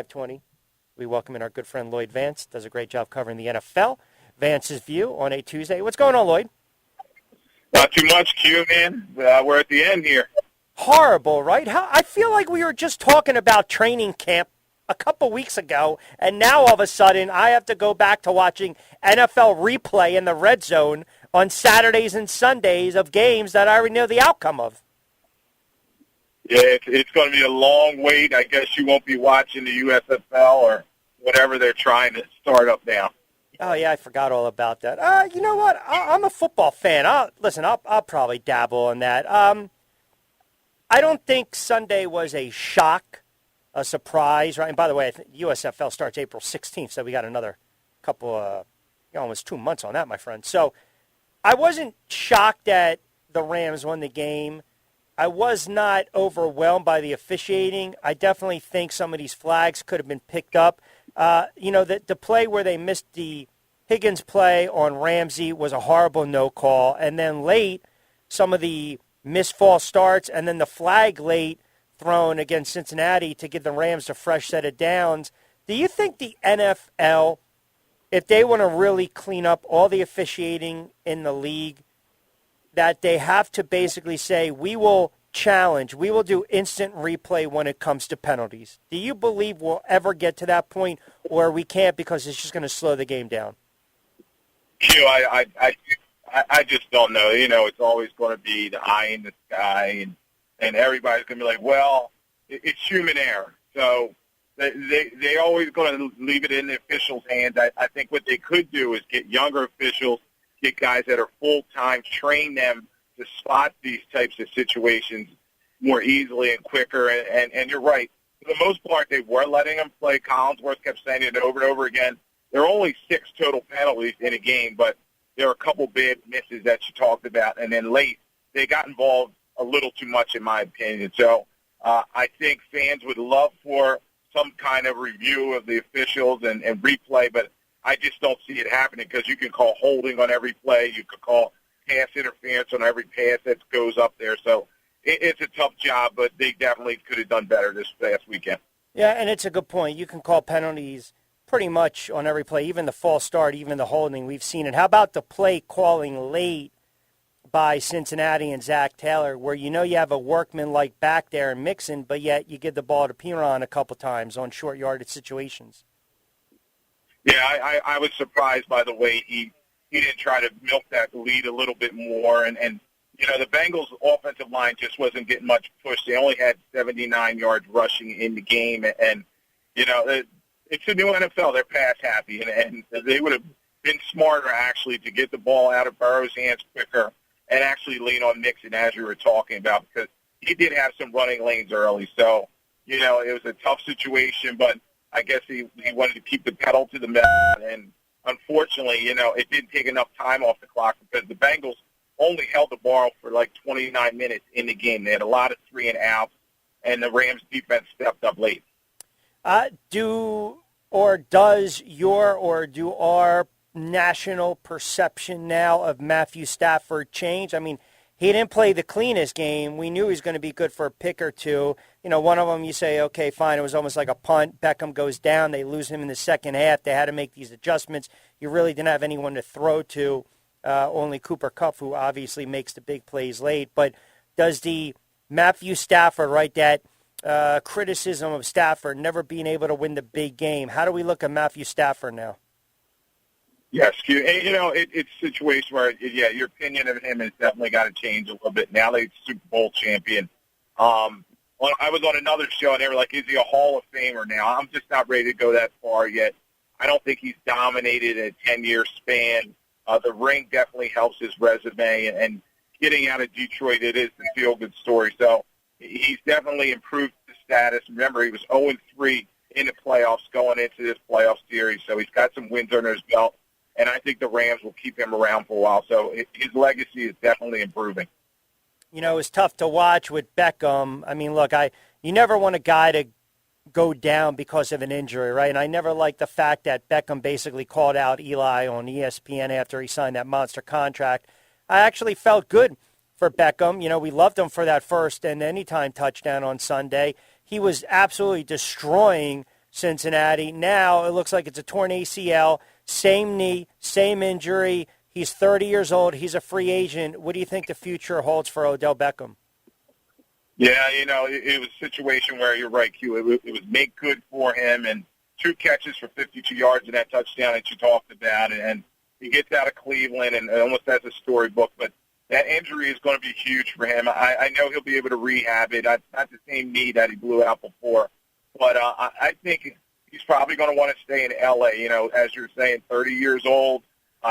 520. We welcome in our good friend Lloyd Vance. Does a great job covering the NFL. Vance's View on a Tuesday. What's going on, Lloyd? Not too much, Q, man. We're at the end here. Horrible, right? I feel like we were just talking about training camp a couple weeks ago, and now all of a sudden I have to go back to watching NFL replay in the red zone on Saturdays and Sundays of games that I already know the outcome of. Yeah, it's going to be a long wait. I guess you won't be watching the USFL or whatever they're trying to start up now. Oh, yeah, I forgot all about that. You know what? I'm a football fan. I'll probably dabble in that. I don't think Sunday was a shock, a surprise, right? And by the way, I think USFL starts April 16th, so we got another couple, almost 2 months on that, my friend. So I wasn't shocked that the Rams won the game. I was not overwhelmed by the officiating. I definitely think some of these flags could have been picked up. The play where they missed the Higgins play on Ramsey was a horrible no call. And then late, some of the missed false starts and then the flag late thrown against Cincinnati to give the Rams a fresh set of downs. Do you think the NFL, if they want to really clean up all the officiating in the league, that they have to basically say, we will challenge, we will do instant replay when it comes to penalties? Do you believe we'll ever get to that point, or we can't because it's just going to slow the game down? I just don't know. It's always going to be the eye in the sky, and everybody's going to be like, well, it's human error. So they're always going to leave it in the officials' hands. I think what they could do is get younger officials, get guys that are full-time, train them to spot these types of situations more easily and quicker. And you're right. For the most part, they were letting them play. Collinsworth kept saying it over and over again. There are only 6 total penalties in a game, but there are a couple bad misses that you talked about. And then late, they got involved a little too much, in my opinion. So I think fans would love for some kind of review of the officials and replay, but I just don't see it happening because you can call holding on every play. You could call pass interference on every pass that goes up there. So it's a tough job, but they definitely could have done better this past weekend. Yeah, and it's a good point. You can call penalties pretty much on every play, even the false start, even the holding. We've seen it. How about the play calling late by Cincinnati and Zach Taylor, where you have a workman-like back there and Mixon, but yet you give the ball to Piron a couple times on short yardage situations? Yeah, I was surprised by the way he didn't try to milk that lead a little bit more. And the Bengals' offensive line just wasn't getting much push. They only had 79 yards rushing in the game. And it's a new NFL. They're pass happy. And they would have been smarter, actually, to get the ball out of Burrow's hands quicker and actually lean on Mixon, as you were talking about, because he did have some running lanes early. So, it was a tough situation, but I guess he wanted to keep the pedal to the metal, and unfortunately, it didn't take enough time off the clock because the Bengals only held the ball for like 29 minutes in the game. They had a lot of 3-and-outs, and the Rams defense stepped up late. Do our national perception now of Matthew Stafford change? I mean, he didn't play the cleanest game. We knew he was going to be good for a pick or two. One of them you say, okay, fine, it was almost like a punt. Beckham goes down. They lose him in the second half. They had to make these adjustments. You really didn't have anyone to throw to, only Cooper Kupp, who obviously makes the big plays late. But does the Matthew Stafford, right, that criticism of Stafford never being able to win the big game, how do we look at Matthew Stafford now? Yes, and, it's a situation where, your opinion of him has definitely got to change a little bit. Now that he's Super Bowl champion. I was on another show, and they were like, is he a Hall of Famer now? I'm just not ready to go that far yet. I don't think he's dominated a 10-year span. The ring definitely helps his resume, and getting out of Detroit, it is the feel-good story. So he's definitely improved his status. Remember, he was 0-3 in the playoffs going into this playoff series, so he's got some wins under his belt. And I think the Rams will keep him around for a while. So his legacy is definitely improving. It's tough to watch with Beckham. I mean, look, you never want a guy to go down because of an injury, right? And I never liked the fact that Beckham basically called out Eli on ESPN after he signed that monster contract. I actually felt good for Beckham. We loved him for that first and anytime touchdown on Sunday. He was absolutely destroying Cincinnati. Now it looks like it's a torn ACL, same knee, same injury. He's 30 years old. He's a free agent. What do you think the future holds for Odell Beckham? Yeah, it was a situation where you're right, Q. It was make good for him, and 2 catches for 52 yards in that touchdown that you talked about, and he gets out of Cleveland and almost has a storybook. But that injury is going to be huge for him. I know he'll be able to rehab it. Not the same knee that he blew out before, but I think he's probably going to want to stay in L.A. As you're saying, 30 years old.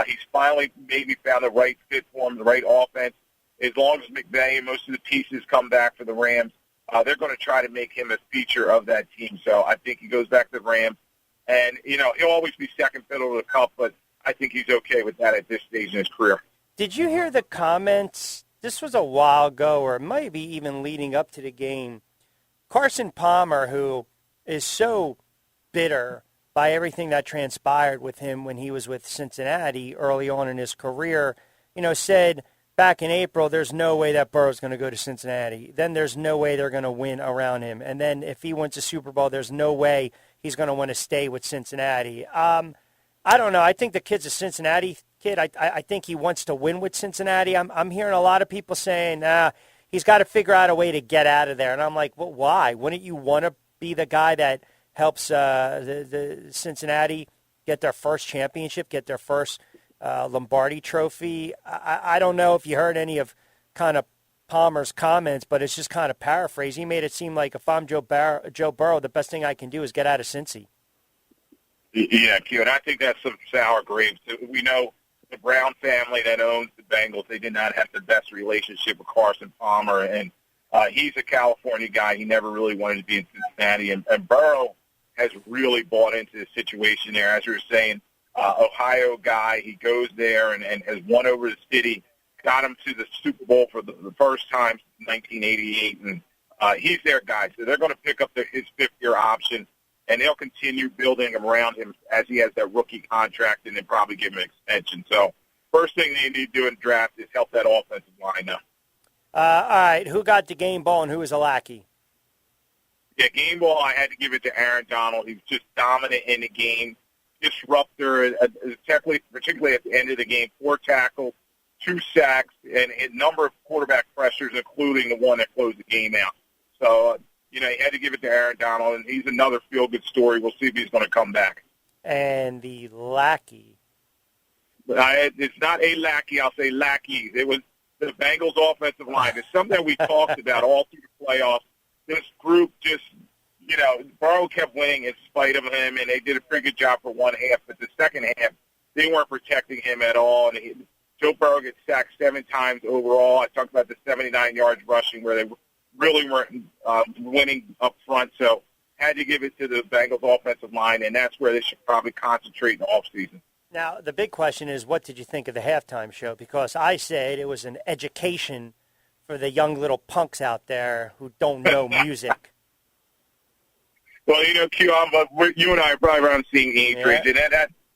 He's finally maybe found the right fit for him, the right offense. As long as McVay and most of the pieces come back for the Rams, they're going to try to make him a feature of that team. So I think he goes back to the Rams. And, he'll always be second fiddle to the Cup, but I think he's okay with that at this stage in his career. Did you hear the comments? This was a while ago, or maybe even leading up to the game. Carson Palmer, who is so bitter by everything that transpired with him when he was with Cincinnati early on in his career, said back in April, there's no way that Burrow's going to go to Cincinnati. Then there's no way they're going to win around him. And then if he wins a Super Bowl, there's no way he's going to want to stay with Cincinnati. I don't know. I think the kid's a Cincinnati kid. I think he wants to win with Cincinnati. I'm hearing a lot of people saying, he's got to figure out a way to get out of there. And I'm like, well, why? Wouldn't you want to be the guy that helps the Cincinnati get their first championship, get their first Lombardi trophy? I don't know if you heard any of kind of Palmer's comments, but it's just kind of paraphrase. He made it seem like if I'm Joe Burrow, the best thing I can do is get out of Cincy. Yeah, Q, and I think that's some sour grapes. We know the Brown family that owns the Bengals, they did not have the best relationship with Carson Palmer, and he's a California guy. He never really wanted to be in Cincinnati, and Burrow has really bought into the situation there. As you were saying, Ohio guy, he goes there and has won over the city, got him to the Super Bowl for the first time since 1988, and he's their guy. So they're going to pick up his fifth-year option, and they'll continue building around him as he has that rookie contract and then probably give him an extension. So first thing they need to do in the draft is help that offensive line now. All right, who got the game ball and who was a lackey? Yeah, game ball, I had to give it to Aaron Donald. He was just dominant in the game, disruptor, particularly at the end of the game, 4 tackles, 2 sacks, and a number of quarterback pressures, including the one that closed the game out. So, you had to give it to Aaron Donald, and he's another feel-good story. We'll see if he's going to come back. And the lackey? It's not a lackey. I'll say lackeys. It was the Bengals' offensive line. It's something that we talked about all through the playoffs. This group just, Burrow kept winning in spite of him, and they did a pretty good job for one half. But the second half, they weren't protecting him at all. And Joe Burrow gets sacked 7 times overall. I talked about the 79 yards rushing where they really weren't winning up front. So had to give it to the Bengals offensive line, and that's where they should probably concentrate in the offseason. Now, the big question is, what did you think of the halftime show? Because I said it was an education for the young little punks out there who don't know music. Well, Q, you and I are probably around the same age range, and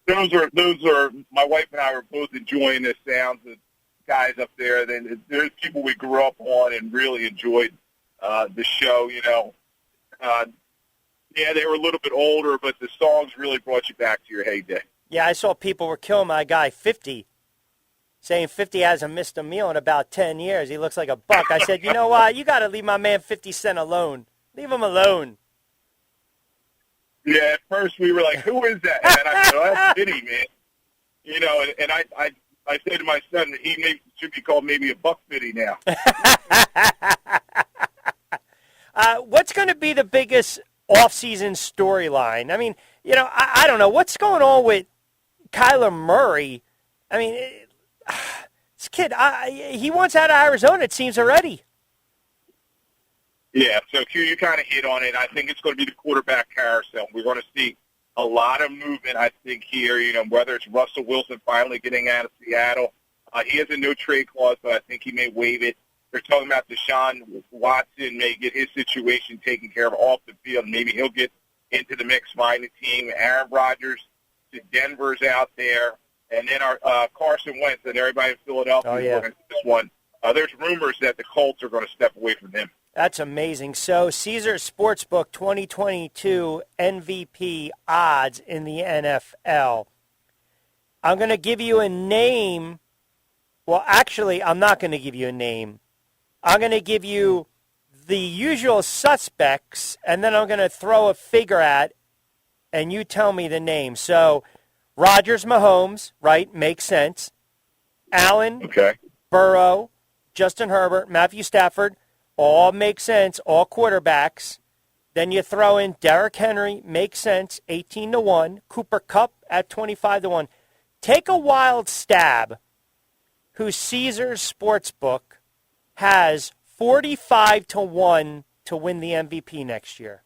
those are my wife and I were both enjoying the sounds of guys up there. Then there's people we grew up on and really enjoyed the show. They were a little bit older, but the songs really brought you back to your heyday. Yeah, I saw people were killing my guy 50, saying 50 hasn't missed a meal in about 10 years. He looks like a buck. I said, you know what? You got to leave my man 50 Cent alone. Leave him alone. Yeah, at first we were like, who is that? And then I said, oh, that's Vinny, man. And I said to my son that he should be called maybe a Buck Vinny now. What's going to be the biggest off-season storyline? I mean, I don't know. What's going on with Kyler Murray? I mean, this kid, he wants out of Arizona, it seems already. Yeah, so Q, you kind of hit on it. I think it's going to be the quarterback carousel. We're going to see a lot of movement, I think, here, whether it's Russell Wilson finally getting out of Seattle. He has a no-trade clause, but I think he may waive it. They're talking about Deshaun Watson may get his situation taken care of off the field. Maybe he'll get into the mix, find the team. Aaron Rodgers to Denver's out there. And then our Carson Wentz and everybody in Philadelphia is looking at this one. There's rumors that the Colts are going to step away from him. That's amazing. So Caesars Sportsbook 2022 MVP odds in the NFL. I'm going to give you a name. Well, actually, I'm not going to give you a name. I'm going to give you the usual suspects, and then I'm going to throw a figure at, and you tell me the name. So Rodgers, Mahomes, right? Makes sense. Allen, Okay. Burrow, Justin Herbert, Matthew Stafford, all make sense, all quarterbacks. Then you throw in Derrick Henry, makes sense, 18-1. Cooper Kupp at 25-1. Take a wild stab who Caesars Sportsbook has 45-1 to win the MVP next year.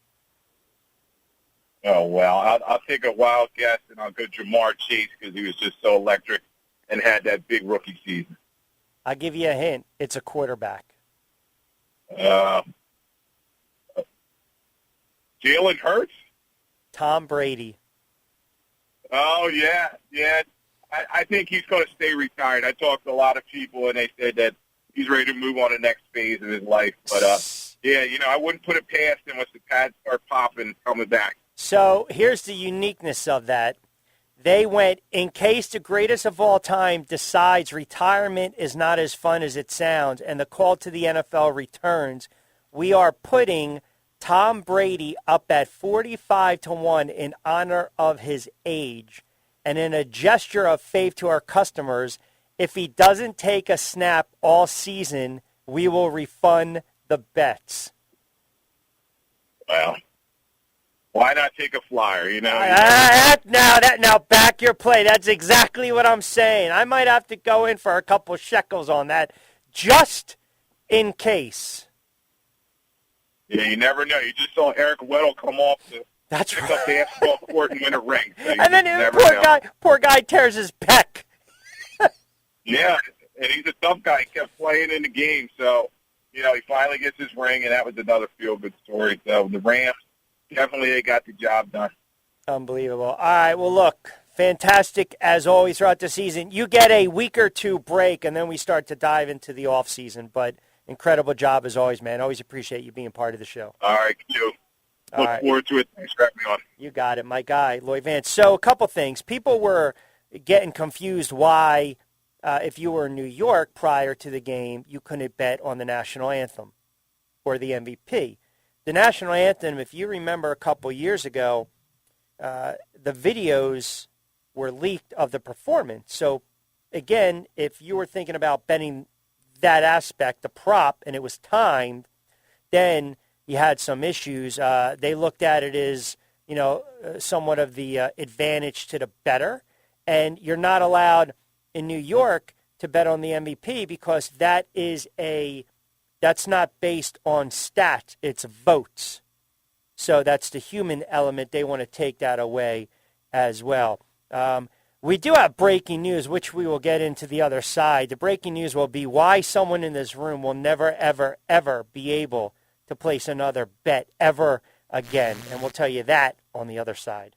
Oh, well, I'll take a wild guess, and I'll go Jamar Chase because he was just so electric and had that big rookie season. I'll give you a hint. It's a quarterback. Jalen Hurts? Tom Brady. Oh, yeah. I think he's going to stay retired. I talked to a lot of people, and they said that he's ready to move on to the next phase of his life. But, yeah, I wouldn't put it past him once the pads start popping coming back. So here's the uniqueness of that. They went, in case the greatest of all time decides retirement is not as fun as it sounds and the call to the NFL returns, we are putting Tom Brady up at 45-1 in honor of his age. And in a gesture of faith to our customers, if he doesn't take a snap all season, we will refund the bets. Well, why not take a flyer, Now back your play. That's exactly what I'm saying. I might have to go in for a couple shekels on that just in case. Yeah, you never know. You just saw Eric Weddle come off the basketball court and win a ring. So and then poor guy tears his pec. Yeah, and he's a tough guy. He kept playing in the game. So, he finally gets his ring, and that was another feel-good story. So the Rams, definitely they got the job done. Unbelievable. All right, well, look, fantastic as always throughout the season. You get a week or two break, and then we start to dive into the off-season. But incredible job as always, man. Always appreciate you being part of the show. All right, you. Look forward to it. Thanks for having me on. You got it, my guy, Lloyd Vance. So a couple things. People were getting confused why, if you were in New York prior to the game, you couldn't bet on the national anthem or the MVP. The national anthem, if you remember a couple years ago, the videos were leaked of the performance. So, again, if you were thinking about betting that aspect, the prop, and it was timed, then you had some issues. They looked at it as, somewhat of the advantage to the bettor. And you're not allowed in New York to bet on the MVP because that's not based on stats. It's votes. So that's the human element. They want to take that away as well. We do have breaking news, which we will get into the other side. The breaking news will be why someone in this room will never, ever, ever be able to place another bet ever again. And we'll tell you that on the other side.